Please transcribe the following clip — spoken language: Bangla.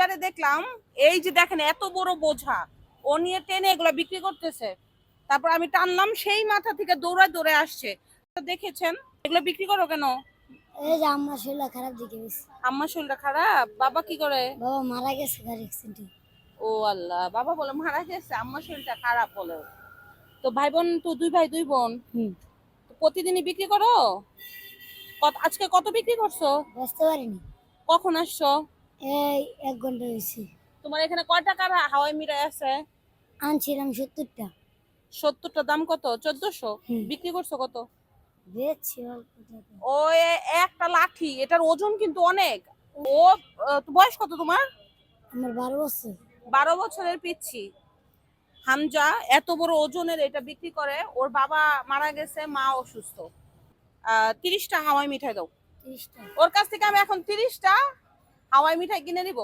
বাজারে দেখলাম এই যে দেখেন এত বড় বোঝা ও নিয়ে টেনে এগুলা বিক্রি করতেছে। তারপর আমি টানলাম, সেই মাথা থেকে দৌড়ায় দৌড়ে আসছে। তো দেখেছেন এগুলো বিক্রি করো কেন? এই যে আমার শরীরটা খারাপ দিকে গেছে। আম্মার শরীরটা খারাপ। বাবা কি করে? বাবা মারা গেছে গাড়ি অ্যাক্সিডেন্টে। ও আল্লাহ, বাবা বলে মারা গেছে, আম্মার শরীরটা খারাপ বলে। তো ভাই বোন তো দুই ভাই দুই বোন। হুম। তো প্রতিদিনই বিক্রি করো? আজকে কত বিক্রি করছো? বুঝতে পারিনি। কখন আসছো? এই 1 ঘন্টা হয়েছে। তোমার এখানে কয় টাকার হাওয়াই মিঠাই আছে? আনছিলাম 70টা। 70টা দাম কত? 1400। হুম। বিক্রি করছো কত? বেচছি অল্প টাকা। ও একটা লাঠি, এটার ওজন কিন্তু অনেক। ও বয়স কত তোমার? আমার 12 বছর। 12 বছরের পিচ্ছি হামজা এত বড় ওজনের এটা বিক্রি করে। ওর বাবা মারা গেছে, মা অসুস্থ। 30টা হাওয়াই মিঠাই দাও। 30টা। ওর কাছ থেকে আমি এখন 30টা হাওয়াই মিঠাই কিনে নিব।